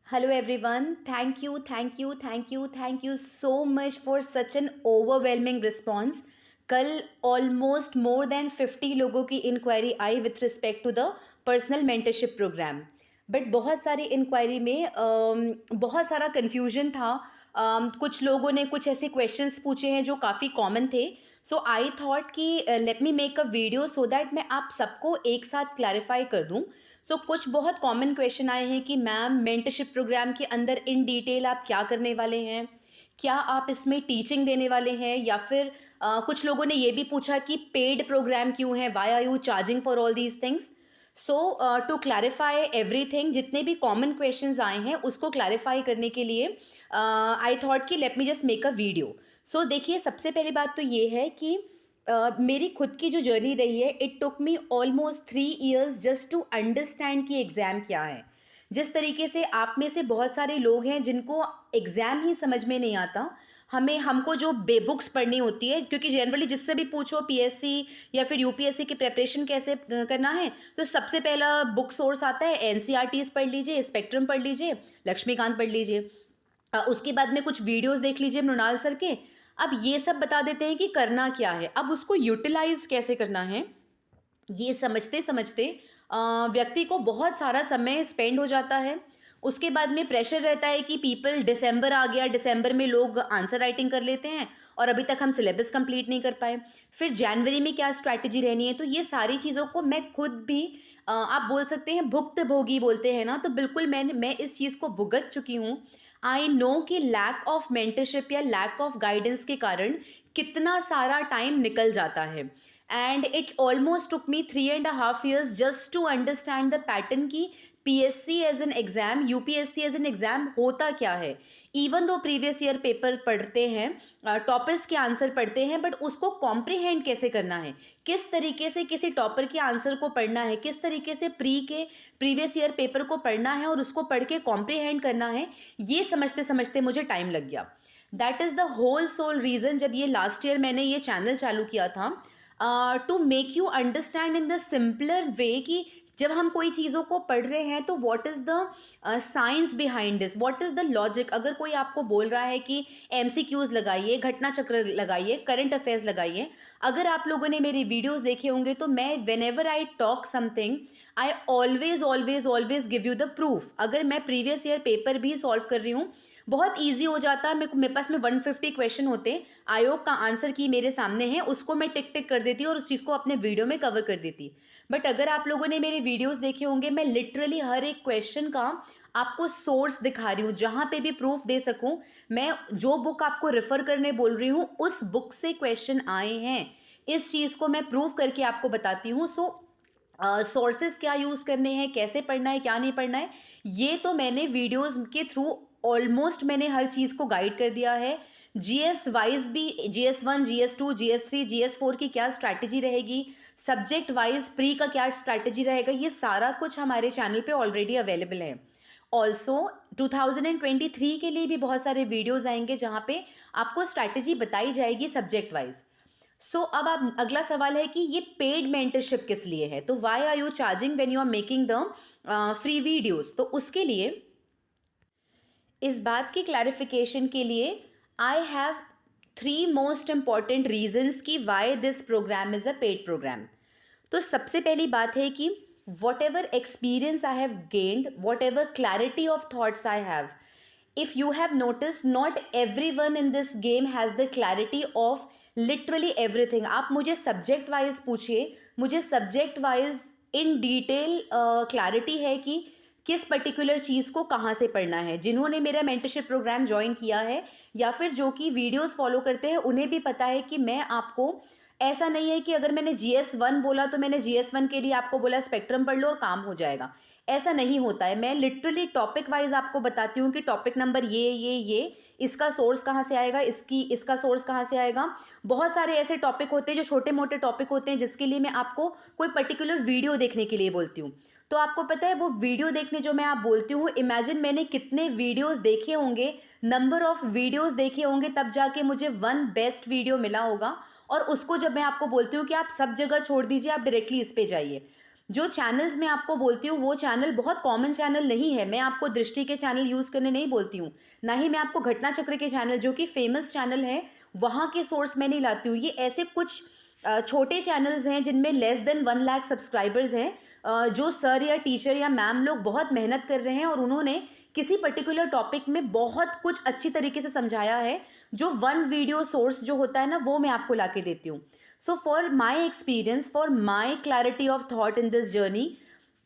Hello everyone. Thank you so much for such an overwhelming response. कल almost more than 50 लोगों की inquiry आई with respect to the personal mentorship program. But बहुत सारी inquiry में बहुत सारा कन्फ्यूजन था. कुछ लोगों ने कुछ ऐसे क्वेश्चंस पूछे हैं जो काफ़ी कॉमन थे. सो आई थॉट कि let me make a video so that मैं आप सबको एक साथ क्लैरिफाई कर दूं. कुछ बहुत कॉमन क्वेश्चन आए हैं कि मैम मेंटरशिप प्रोग्राम के अंदर इन डिटेल आप क्या करने वाले हैं, क्या आप इसमें टीचिंग देने वाले हैं, या फिर कुछ लोगों ने ये भी पूछा कि पेड प्रोग्राम क्यों है, why are you charging for all these things. To clarify everything, जितने भी कॉमन क्वेश्चंस आए हैं उसको क्लैरिफाई करने के लिए आई थॉट कि let me just make a video. देखिए, सबसे पहली बात तो ये है कि मेरी खुद की जो जर्नी रही है, it took me almost 3 years just to understand कि एग्ज़ाम क्या है. जिस तरीके से आप में से बहुत सारे लोग हैं जिनको एग्ज़ाम ही समझ में नहीं आता, हमको जो बुक्स पढ़नी होती है, क्योंकि जनरली जिससे भी पूछो पीएससी या फिर यूपीएससी की प्रिपरेशन कैसे करना है, तो सबसे पहला बुक सोर्स आता है एनसीईआरटीज़ पढ़ लीजिए, स्पेक्ट्रम पढ़ लीजिए, लक्ष्मीकांत पढ़ लीजिए. उसके बाद में कुछ वीडियोस देख लीजिए मृणाल सर के. अब ये सब बता देते हैं कि करना क्या है, अब उसको यूटिलाइज कैसे करना है, ये समझते समझते व्यक्ति को बहुत सारा समय स्पेंड हो जाता है. उसके बाद में प्रेशर रहता है कि पीपल, दिसंबर आ गया, दिसंबर में लोग आंसर राइटिंग कर लेते हैं और अभी तक हम सिलेबस कंप्लीट नहीं कर पाए. फिर जनवरी में क्या स्ट्रैटेजी रहनी है, तो ये सारी चीज़ों को मैं खुद भी आप बोल सकते हैं भुक्तभोगी बोलते हैं ना, तो बिल्कुल मैं इस चीज़ को भुगत चुकी हूँ. आई नो कि लैक ऑफ मेंटरशिप या लैक ऑफ गाइडेंस के कारण कितना सारा टाइम निकल जाता है. And it almost took me 3.5 years just to understand the pattern की PSC as an exam, UPSC as an exam होता क्या है. Even though previous year paper पढ़ते हैं, टॉपर्स के आंसर पढ़ते हैं, बट उसको कॉम्प्रिहेंड कैसे करना है, किस तरीके से किसी टॉपर के आंसर को पढ़ना है, किस तरीके से प्रीवियस ईयर पेपर को पढ़ना है और उसको पढ़ के कॉम्प्रिहेंड करना है, ये समझते समझते मुझे टाइम लग गया. That is the whole sole reason जब ये लास्ट ईयर मैंने ये चैनल चालू किया था, to make you understand in the simpler way कि जब हम कोई चीज़ों को पढ़ रहे हैं तो what is the science behind this, what is the logic. अगर कोई आपको बोल रहा है कि एमसीक्यूज़ लगाइए, घटना चक्र लगाइए, करंट अफेयर्स लगाइए, अगर आप लोगों ने मेरी वीडियोस देखे होंगे तो मैं when ever I talk something, I always always always give you the proof. अगर मैं प्रीवियस ईयर पेपर भी सॉल्व कर रही हूँ, बहुत ईजी हो जाता है. मेरे पास में 150 क्वेश्चन होते, आयोग का आंसर की मेरे सामने है, उसको मैं टिक टिक कर देती और उस चीज़ को अपने वीडियो में कवर कर देती. बट अगर आप लोगों ने मेरे वीडियोस देखे होंगे, मैं लिटरली हर एक क्वेश्चन का आपको सोर्स दिखा रही हूँ, जहाँ पे भी प्रूफ दे सकूँ. मैं जो बुक आपको रेफर करने बोल रही हूँ, उस बुक से क्वेश्चन आए हैं, इस चीज़ को मैं प्रूफ करके आपको बताती हूँ. सोर्सेज क्या यूज़ करने हैं, कैसे पढ़ना है, क्या नहीं पढ़ना है, ये तो मैंने वीडियोस के थ्रू ऑलमोस्ट मैंने हर चीज़ को गाइड कर दिया है. जीएस वाइज भी, GS1, GS2, GS3, GS4 की क्या स्ट्रैटेजी रहेगी, सब्जेक्ट वाइज प्री का क्या स्ट्रैटेजी रहेगा, ये सारा कुछ हमारे चैनल पे ऑलरेडी अवेलेबल है. ऑल्सो 2023 के लिए भी बहुत सारे वीडियोज़ आएंगे जहाँ पे आपको स्ट्रैटेजी बताई जाएगी सब्जेक्ट वाइज. अब आप, अगला सवाल है कि ये पेड मेंटरशिप किस लिए है, तो why are you charging when you are making the free videos. तो उसके लिए, इस बात की क्लैरिफिकेशन के लिए, I have 3 most important reasons कि why this programme is a paid program. तो सबसे पहली बात है कि whatever experience I have gained, whatever clarity of thoughts I have, if you have noticed, not everyone in this game has the clarity of literally everything. आप मुझे subject wise पूछिए, मुझे subject wise in detail clarity है कि किस particular चीज़ को कहाँ से पढ़ना है. जिन्होंने मेरा मेंटरशिप प्रोग्राम ज्वाइन किया है या फिर जो कि वीडियोस फॉलो करते हैं, उन्हें भी पता है कि मैं आपको, ऐसा नहीं है कि अगर मैंने GS1 बोला तो मैंने GS1 के लिए आपको बोला स्पेक्ट्रम पढ़ लो और काम हो जाएगा. ऐसा नहीं होता है. मैं लिटरली टॉपिक वाइज आपको बताती हूँ कि टॉपिक नंबर ये इसका सोर्स कहाँ से आएगा, इसका सोर्स कहाँ से आएगा. बहुत सारे ऐसे टॉपिक होते हैं जो छोटे मोटे टॉपिक होते हैं जिसके लिए मैं आपको कोई पर्टिकुलर वीडियो देखने के लिए बोलती हूँ. तो आपको पता है वो वीडियो देखने जो मैं आप बोलती हूँ, इमेजिन मैंने कितने वीडियोस देखे होंगे, नंबर ऑफ वीडियोस देखे होंगे, तब जाके मुझे वन बेस्ट वीडियो मिला होगा. और उसको जब मैं आपको बोलती हूँ कि आप सब जगह छोड़ दीजिए, आप डायरेक्टली इस पे जाइए, जो चैनल्स मैं आपको बोलती हूँ वो चैनल बहुत कॉमन चैनल नहीं है। मैं आपको दृष्टि के चैनल यूज़ करने नहीं बोलती हूँ, ना ही मैं आपको घटना चक्र के चैनल जो कि फेमस चैनल है वहाँ के सोर्स मैं नहीं लाती हूँ। ये ऐसे कुछ छोटे चैनल्स हैं जिनमें लेस देन 1 लाख सब्सक्राइबर्स हैं, जो सर या टीचर या मैम लोग बहुत मेहनत कर रहे हैं और उन्होंने किसी पर्टिकुलर टॉपिक में बहुत कुछ अच्छी तरीके से समझाया है, जो वन वीडियो सोर्स जो होता है ना वो मैं आपको ला के देती हूँ। So for my experience, for my clarity of thought in this journey,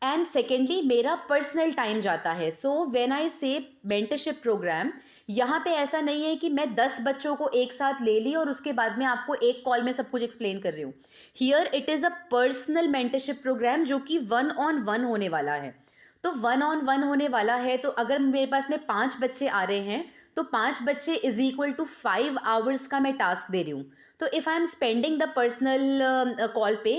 and secondly मेरा पर्सनल टाइम जाता है। सो व्हेन आई से मेंटरशिप प्रोग्राम, यहाँ पे ऐसा नहीं है कि मैं 10 बच्चों को एक साथ ले ली और उसके बाद में आपको एक कॉल में सब कुछ एक्सप्लेन कर रही हूँ। Here it is a personal mentorship program जो कि 1-on-1 होने वाला है। तो 1-on-1 होने वाला है, तो अगर मेरे पास में 5 बच्चे आ रहे हैं तो 5 बच्चे इज इक्वल टू 5 आवर्स का मैं टास्क दे रही हूँ। तो if I am spending the personal call पे,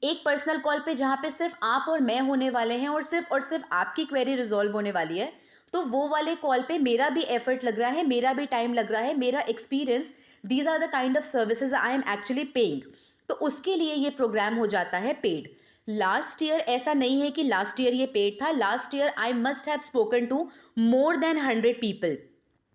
एक पर्सनल कॉल पे जहाँ पे सिर्फ आप और मैं होने वाले हैं और सिर्फ आपकी क्वेरी रिजॉल्व होने वाली है, तो वो वाले कॉल पे मेरा भी एफर्ट लग रहा है, मेरा भी टाइम लग रहा है, मेरा experience, these are the kind of services I am actually paying. तो उसके लिए ये प्रोग्राम हो जाता है पेड। लास्ट ईयर ऐसा नहीं है कि लास्ट ईयर ये पेड था, last year I must have spoken to more than 100 people.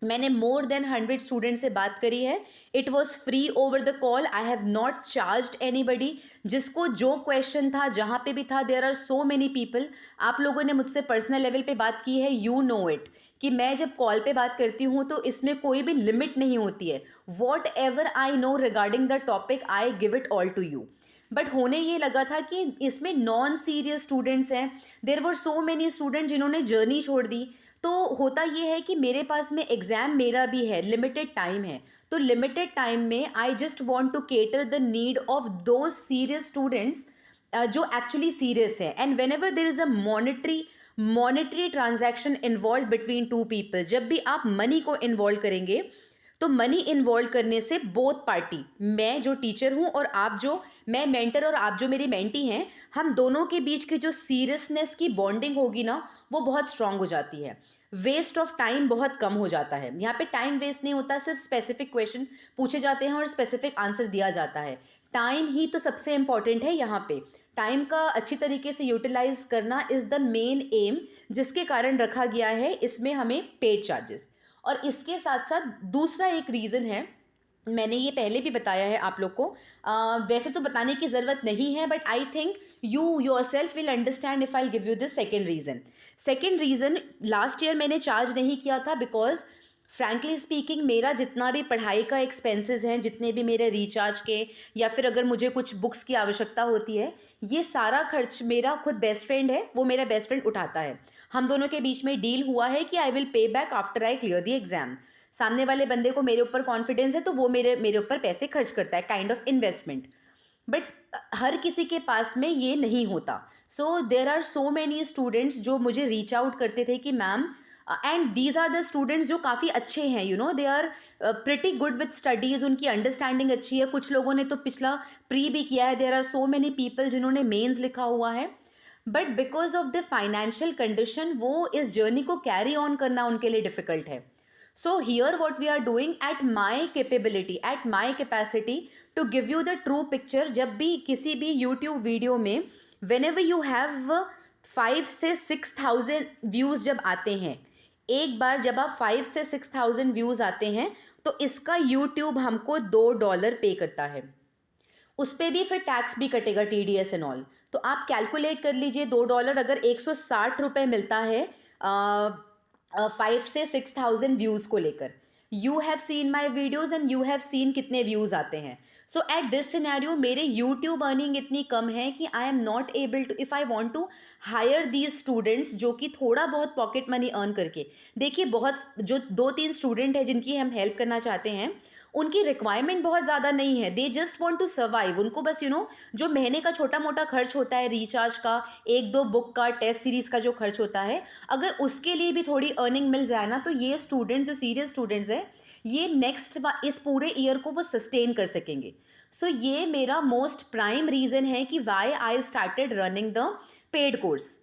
मैंने मोर देन 100 स्टूडेंट से बात करी है। It was free over the call, I have not charged anybody. जिसको जो क्वेश्चन था जहाँ पे भी था, there are so many people. आप लोगों ने मुझसे पर्सनल लेवल पे बात की है, यू नो इट, कि मैं जब कॉल पे बात करती हूँ तो इसमें कोई भी लिमिट नहीं होती है। Whatever I know regarding the topic I give it all to you. But होने ये लगा था कि इसमें नॉन सीरियस स्टूडेंट्स हैं, देर वर सो मेनी स्टूडेंट जिन्होंने जर्नी छोड़ दी। तो होता ये है कि मेरे पास में एग्ज़ाम मेरा भी है, लिमिटेड टाइम है, तो लिमिटेड टाइम में I just want to cater the need of those serious students जो एक्चुअली सीरियस है। And whenever there is a monetary transaction involve between two people, जब भी आप मनी को इन्वॉल्व करेंगे तो मनी इन्वॉल्व करने से बोथ पार्टी, मैं जो टीचर हूँ और आप जो, मैं मेंटर और आप जो मेरी मेंटी हैं, हम दोनों के बीच की जो सीरियसनेस की बॉन्डिंग होगी ना वो बहुत स्ट्रांग हो जाती है। वेस्ट ऑफ टाइम बहुत कम हो जाता है। यहाँ पे टाइम वेस्ट नहीं होता, सिर्फ स्पेसिफिक क्वेश्चन पूछे जाते हैं और स्पेसिफिक आंसर दिया जाता है। टाइम ही तो सबसे इम्पॉर्टेंट है यहाँ पे। टाइम का अच्छी तरीके से यूटिलाइज करना इज़ द मेन एम, जिसके कारण रखा गया है इसमें हमें पेड चार्जेस। और इसके साथ साथ दूसरा एक रीज़न है, मैंने ये पहले भी बताया है आप लोग को, वैसे तो बताने की ज़रूरत नहीं है, but I think you your self will understand if I give you this second reason. Second reason, last year मैंने चार्ज नहीं किया था बिकॉज फ्रैंकली स्पीकिंग मेरा जितना भी पढ़ाई का एक्सपेंसेस हैं, जितने भी मेरे रिचार्ज के, या फिर अगर मुझे कुछ बुक्स की आवश्यकता होती है, ये सारा खर्च मेरा खुद बेस्ट फ्रेंड है, वो मेरा बेस्ट फ्रेंड उठाता है। हम दोनों के बीच में डील हुआ है कि I will pay back after I clear the exam. सामने वाले बंदे को मेरे ऊपर कॉन्फिडेंस है तो वो मेरे ऊपर पैसे खर्च करता है, काइंड ऑफ इन्वेस्टमेंट। बट हर किसी के पास में ये नहीं होता। So there are so many students जो मुझे रीच आउट करते थे कि ma'am, and these are the students जो काफ़ी अच्छे हैं, you know they are pretty good with studies, उनकी अंडरस्टैंडिंग अच्छी है, कुछ लोगों ने तो पिछला प्री भी किया है, there are so many people जिन्होंने मेंस लिखा हुआ है। But because of the financial condition वो इस जर्नी को कैरी ऑन करना उनके लिए डिफ़िकल्ट है। So here what we are doing at my capability, at my capacity to give you the true picture. जब भी किसी भी यूट्यूब वीडियो में वेन एवर यू हैव 5 से 6,000 व्यूज़ जब आते हैं, एक बार जब आप 5 से 6,000 व्यूज़ आते हैं तो इसका यूट्यूब हमको $2 पे करता है। उस पे भी फिर टैक्स भी कटेगा, TDS एंड ऑल। तो आप कैलकुलेट कर लीजिए, $2 अगर 160 रुपये मिलता है 5 से 6,000 व्यूज़ को लेकर। You have seen my videos and you have seen कितने व्यूज़ आते हैं। सो एट दिस सिनेरियो मेरे यूट्यूब अर्निंग इतनी कम है कि I am not able to, if I want to hire these students जो कि थोड़ा बहुत पॉकेट मनी अर्न करके, देखिए बहुत जो 2-3 स्टूडेंट हैं जिनकी हम हेल्प करना चाहते हैं, उनकी रिक्वायरमेंट बहुत ज़्यादा नहीं है, they just want to survive. उनको बस जो महीने का छोटा मोटा खर्च होता है, रिचार्ज का, 1-2 बुक का, टेस्ट सीरीज़ का जो खर्च होता है, अगर उसके लिए भी थोड़ी अर्निंग मिल जाए ना, तो ये स्टूडेंट जो सीरियस स्टूडेंट्स हैं, ये नेक्स्ट इस पूरे ईयर को वो सस्टेन कर सकेंगे। सो ये मेरा मोस्ट प्राइम रीज़न है कि why I started running the paid course.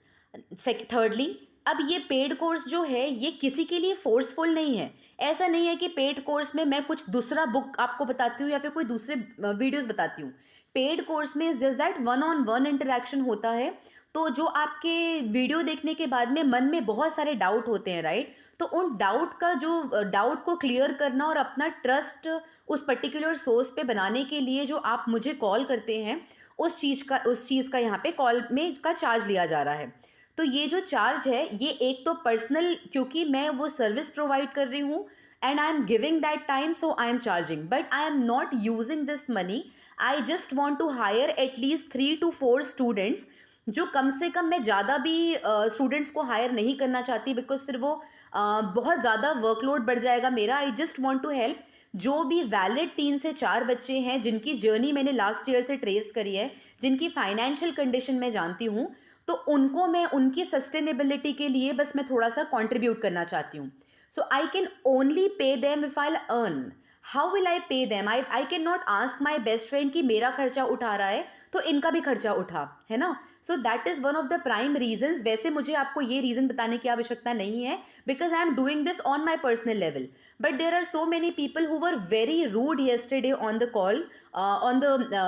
Thirdly, अब ये पेड कोर्स जो है ये किसी के लिए फोर्सफुल नहीं है। ऐसा नहीं है कि पेड कोर्स में मैं कुछ दूसरा बुक आपको बताती हूँ या फिर कोई दूसरे वीडियोस बताती हूँ। पेड कोर्स में is just that 1-on-1 interaction होता है। तो जो आपके वीडियो देखने के बाद में मन में बहुत सारे डाउट होते हैं, राइट? तो उन डाउट को क्लियर करना और अपना ट्रस्ट उस पर्टिकुलर सोर्स पे बनाने के लिए जो आप मुझे कॉल करते हैं, उस चीज़ का यहाँ पे कॉल में का चार्ज लिया जा रहा है। तो ये जो चार्ज है, ये एक तो पर्सनल, क्योंकि मैं वो सर्विस प्रोवाइड कर रही हूँ and I am giving that time, so I am charging, but I am not using this money. I just want to hire at least 3 to 4 students, जो कम से कम मैं ज़्यादा भी स्टूडेंट्स को हायर नहीं करना चाहती, बिकॉज फिर वो बहुत ज़्यादा वर्कलोड बढ़ जाएगा मेरा। I just want to help जो भी वैलिड 3 से 4 बच्चे हैं, जिनकी जर्नी मैंने लास्ट ईयर से ट्रेस करी है, जिनकी फाइनेंशियल कंडीशन मैं जानती हूँ, तो उनको मैं उनकी सस्टेनेबिलिटी के लिए बस मैं थोड़ा सा कंट्रीब्यूट करना चाहती हूँ। So I can only pay them if I earn. How will I pay them? I can not ask my best friend कि मेरा खर्चा उठा रहा है तो इनका भी खर्चा उठा, है ना? So that is one of the prime reasons. वैसे मुझे आपको ये रीज़न बताने की आवश्यकता नहीं है, because I am doing this on my personal level, but there are so many people who were very rude yesterday on the call,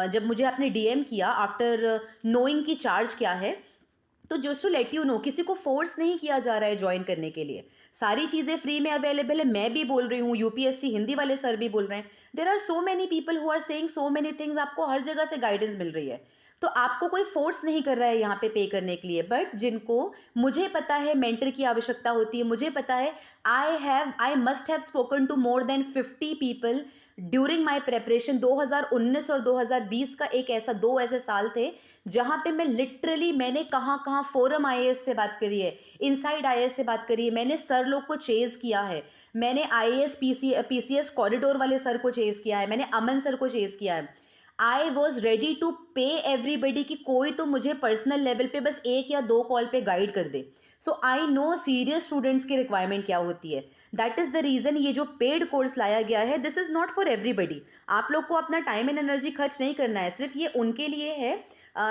जब मुझे आपने डीएम किया आफ्टर नोइंग की चार्ज क्या है। तो just to let you know, किसी को फोर्स नहीं किया जा रहा है ज्वाइन करने के लिए, सारी चीज़ें फ्री में अवेलेबल है। मैं भी बोल रही हूँ, यूपीएससी हिंदी वाले सर भी बोल रहे हैं। There are so many people who are saying so many things, आपको हर जगह से गाइडेंस मिल रही है। तो आपको कोई फोर्स नहीं कर रहा है यहाँ पे करने के लिए, बट जिनको, मुझे पता है मेंटर की आवश्यकता होती है, मुझे पता है I must have spoken to more than 50 people during my preparation. 2019 और 2020 का दो ऐसे साल थे जहाँ पे मैं लिटरली, मैंने कहाँ कहाँ फोरम आईएएस से बात करी है, इनसाइड आईएएस से बात करी है, मैंने सर लोग को चेज़ किया है, मैंने आईएएस पीसीएस कॉरिडोर वाले सर को चेज़ किया है, मैंने अमन सर को चेज़ किया है। आई वॉज रेडी टू पे एवरीबडी कि कोई तो मुझे पर्सनल लेवल पे बस 1 या 2 कॉल पे गाइड कर दे। सो आई नो सीरियस स्टूडेंट्स की रिक्वायरमेंट क्या होती है। दैट इज़ द रीज़न ये जो पेड कोर्स लाया गया है, this is not for everybody. आप लोग को अपना टाइम एंड एनर्जी खर्च नहीं करना है, सिर्फ ये उनके लिए है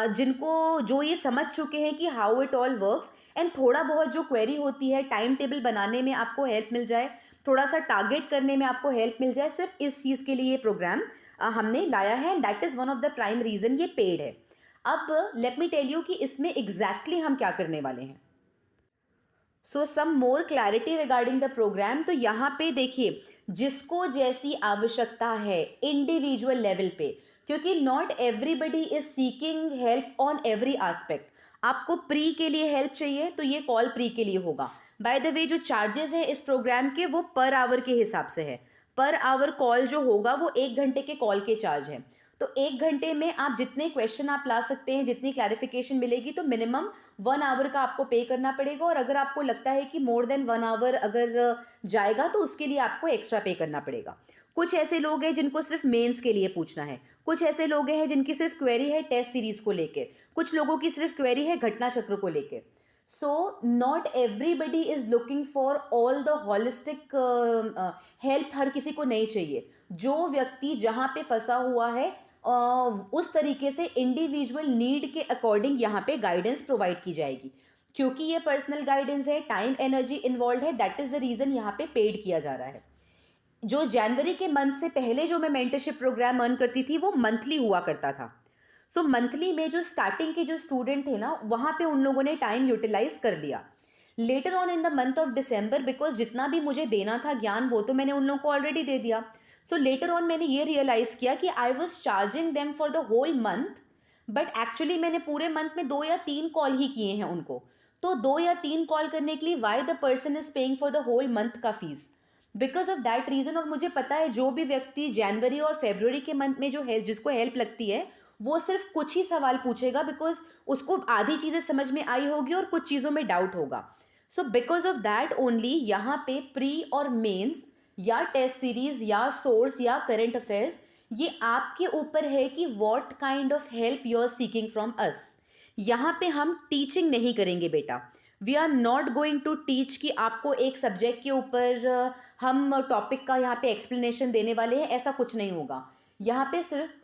जिनको, जो ये समझ चुके हैं कि how it all works, and थोड़ा बहुत जो क्वेरी होती है, टाइम टेबल बनाने में आपको हेल्प मिल जाए, थोड़ा सा टारगेट करने में आपको हेल्प मिल जाए, सिर्फ इस चीज़ के लिए ये प्रोग्राम हमने लाया है। That is one of the prime reason ये पेड है। अब लेट मी टेल यू कि इसमें एग्जैक्टली हम क्या करने वाले हैं। So some more clarity regarding the program. तो यहाँ पे देखिए, जिसको जैसी आवश्यकता है इंडिविजुअल लेवल पे, क्योंकि not everybody is seeking help on every aspect. आपको प्री के लिए हेल्प चाहिए तो ये कॉल प्री के लिए होगा। बाय द वे, जो चार्जेस हैं इस प्रोग्राम के, वो पर आवर के हिसाब से है। पर आवर कॉल जो होगा वो 1 घंटे के कॉल के चार्ज है। तो 1 घंटे में आप जितने क्वेश्चन आप ला सकते हैं, जितनी क्लैरिफिकेशन मिलेगी, तो मिनिमम 1 आवर का आपको पे करना पड़ेगा। और अगर आपको लगता है कि मोर देन 1 आवर अगर जाएगा तो उसके लिए आपको एक्स्ट्रा पे करना पड़ेगा। कुछ ऐसे लोग हैं जिनको सिर्फ मेंस के लिए पूछना है, कुछ ऐसे लोग हैं जिनकी सिर्फ क्वेरी है टेस्ट सीरीज को लेकर, कुछ लोगों की सिर्फ क्वेरी है घटना चक्र को लेकर। So not everybody is looking for all the holistic help, हर किसी को नहीं चाहिए। जो व्यक्ति जहाँ पे फंसा हुआ है उस तरीके से इंडिविजुअल नीड के अकॉर्डिंग यहाँ पे गाइडेंस प्रोवाइड की जाएगी। क्योंकि ये पर्सनल गाइडेंस है, टाइम एनर्जी इन्वॉल्व है, दैट इज़ द रीज़न यहाँ पे पेड किया जा रहा है। जो जनवरी के मंथ से पहले जो मैं मेंटरशिप प्रोग्राम अर्न करती थी वो मंथली हुआ करता था। सो मंथली में जो स्टार्टिंग के जो स्टूडेंट थे ना, वहाँ पे उन लोगों ने टाइम यूटिलाइज कर लिया। Later on in the month of December, because जितना भी मुझे देना था ज्ञान वो तो मैंने उन लोगों को ऑलरेडी दे दिया। सो लेटर ऑन मैंने ये रियलाइज़ किया कि I was charging them for the whole month, but actually मैंने पूरे मंथ में 2 या 3 कॉल ही किए हैं उनको। तो 2 या 3 कॉल करने के लिए why the person is paying for the whole month का fees, because of that reason. और मुझे पता है जो भी व्यक्ति जनवरी और फरवरी के मंथ में जो हेल्प, जिसको हेल्प लगती है, वो सिर्फ कुछ ही सवाल पूछेगा, बिकॉज उसको आधी चीज़ें समझ में आई होगी और कुछ चीज़ों में डाउट होगा। So because of that only यहाँ पे प्री और मेंस या टेस्ट सीरीज या सोर्स या करंट अफेयर्स, ये आपके ऊपर है कि what kind of help you are seeking from us. यहाँ पे हम टीचिंग नहीं करेंगे बेटा। We are not going to teach कि आपको एक सब्जेक्ट के ऊपर हम टॉपिक का यहाँ पे एक्सप्लेनेशन देने वाले हैं, ऐसा कुछ नहीं होगा। यहाँ पे सिर्फ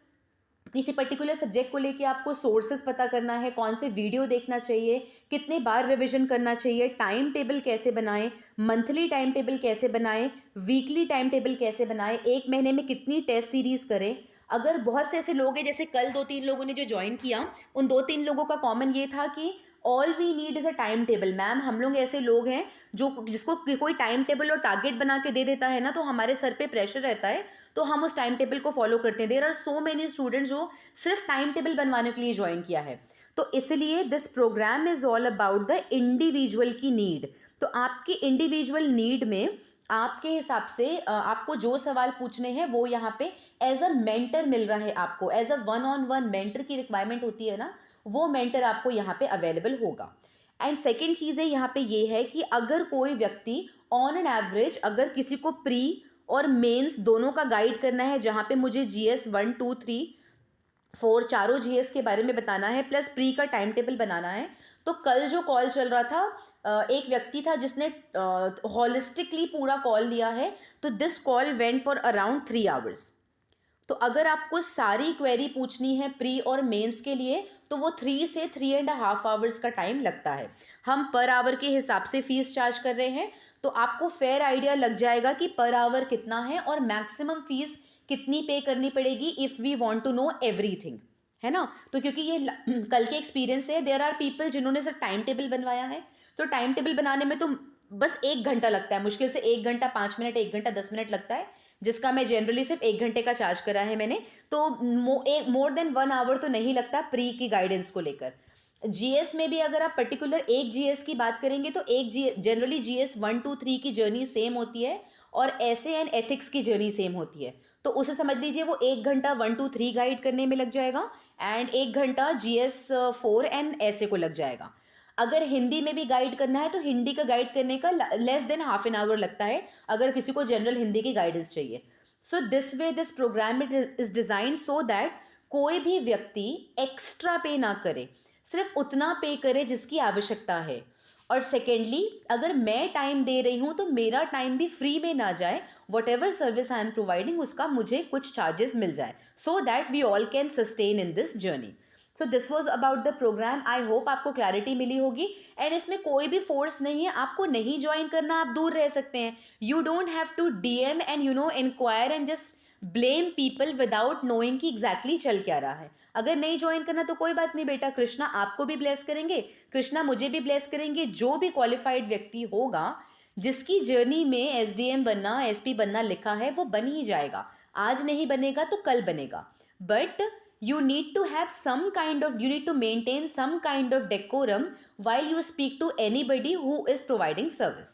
किसी पर्टिकुलर सब्जेक्ट को लेके आपको सोर्सेज पता करना है, कौन से वीडियो देखना चाहिए, कितने बार रिवीजन करना चाहिए, टाइम टेबल कैसे बनाएं, मंथली टाइम टेबल कैसे बनाएं, वीकली टाइम टेबल कैसे बनाएं, 1 महीने में कितनी टेस्ट सीरीज करें। अगर बहुत से ऐसे लोग हैं, जैसे कल 2-3 लोगों ने जो ज्वाइन किया, उन 2-3 लोगों का कॉमन ये था कि all we need is a time table. Ma'am हम लोग ऐसे लोग हैं जिसको कोई टाइम टेबल और टारगेट बना के दे देता है ना, तो हमारे सर पे प्रेशर रहता है, तो हम उस टाइम टेबल को फॉलो करते हैं। There are so many students जो सिर्फ टाइम टेबल बनवाने के लिए ज्वाइन किया है। तो इसलिए this programme is all about the individual की नीड। तो आपकी इंडिविजुअल नीड में आपके हिसाब से आपको जो सवाल पूछने हैं वो यहाँ पे एज अ मेंटर मिल रहा है आपको, as a one on one mentor की रिक्वायरमेंट होती है ना, वो मेंटर आपको यहाँ पे अवेलेबल होगा। एंड सेकेंड चीज़ है यहाँ पे ये है कि अगर कोई व्यक्ति ऑन एन एवरेज अगर किसी को प्री और मेंस दोनों का गाइड करना है, जहाँ पे मुझे GS 1 2 3 4 चारों GS के बारे में बताना है प्लस प्री का टाइम टेबल बनाना है, तो कल जो कॉल चल रहा था एक व्यक्ति था जिसने हॉलिस्टिकली पूरा कॉल लिया है, तो this call went for around 3 hours. तो अगर आपको सारी क्वेरी पूछनी है प्री और मेंस के लिए, तो वो 3 से 3.5 आवर्स का टाइम लगता है। हम पर आवर के हिसाब से फीस चार्ज कर रहे हैं, तो आपको फेयर आइडिया लग जाएगा कि पर आवर कितना है और मैक्सिमम फीस कितनी पे करनी पड़ेगी if we want to know everything, है ना। तो क्योंकि ये कल के एक्सपीरियंस है, देयर आर पीपल जिन्होंने सिर्फ टाइम टेबल बनवाया है, तो टाइम टेबल बनाने में तो बस 1 घंटा लगता है, मुश्किल से 1 घंटा 5 मिनट, 1 घंटा 10 मिनट लगता है, जिसका मैं जनरली सिर्फ 1 घंटे का चार्ज करा है मैंने। तो मोर देन 1 आवर तो नहीं लगता प्री की गाइडेंस को लेकर। GS में भी अगर आप पर्टिकुलर एक GS की बात करेंगे तो जनरली GS 1 2 3 की जर्नी सेम होती है और ऐसे एंड एथिक्स की जर्नी सेम होती है। तो उसे समझ लीजिए वो 1 घंटा 1 2 3 गाइड करने में लग जाएगा एंड 1 घंटा GS 4 एंड ऐसे को लग जाएगा। अगर हिंदी में भी गाइड करना है तो हिंदी का गाइड करने का less than half an hour लगता है, अगर किसी को जनरल हिंदी की गाइडेंस चाहिए। So this way this programme is design so that कोई भी व्यक्ति एक्स्ट्रा पे ना करे, सिर्फ उतना पे करे जिसकी आवश्यकता है। और सेकेंडली अगर मैं टाइम दे रही हूँ तो मेरा टाइम भी फ्री में ना जाए, whatever service I am providing उसका मुझे कुछ चार्जेस मिल जाए, so that we all can sustain in this journey. So this was about the programme. I hope आपको क्लैरिटी मिली होगी। एंड इसमें कोई भी फोर्स नहीं है, आपको नहीं ज्वाइन करना, आप दूर रह सकते हैं। You don't have to DM and inquire and just blame people without knowing कि एग्जैक्टली चल क्या रहा है। अगर नहीं ज्वाइन करना तो कोई बात नहीं बेटा, कृष्णा आपको भी ब्लेस करेंगे, कृष्णा मुझे भी ब्लेस करेंगे। जो भी क्वालिफाइड व्यक्ति होगा जिसकी जर्नी में SDM बनना SP बनना लिखा है वो बन ही जाएगा। आज नहीं बनेगा तो कल बनेगा, but you need to have some kind of, you need to maintain some kind of decorum while you speak to anybody who is providing service.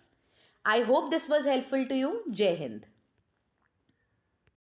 I hope this was helpful to you. Jai Hind.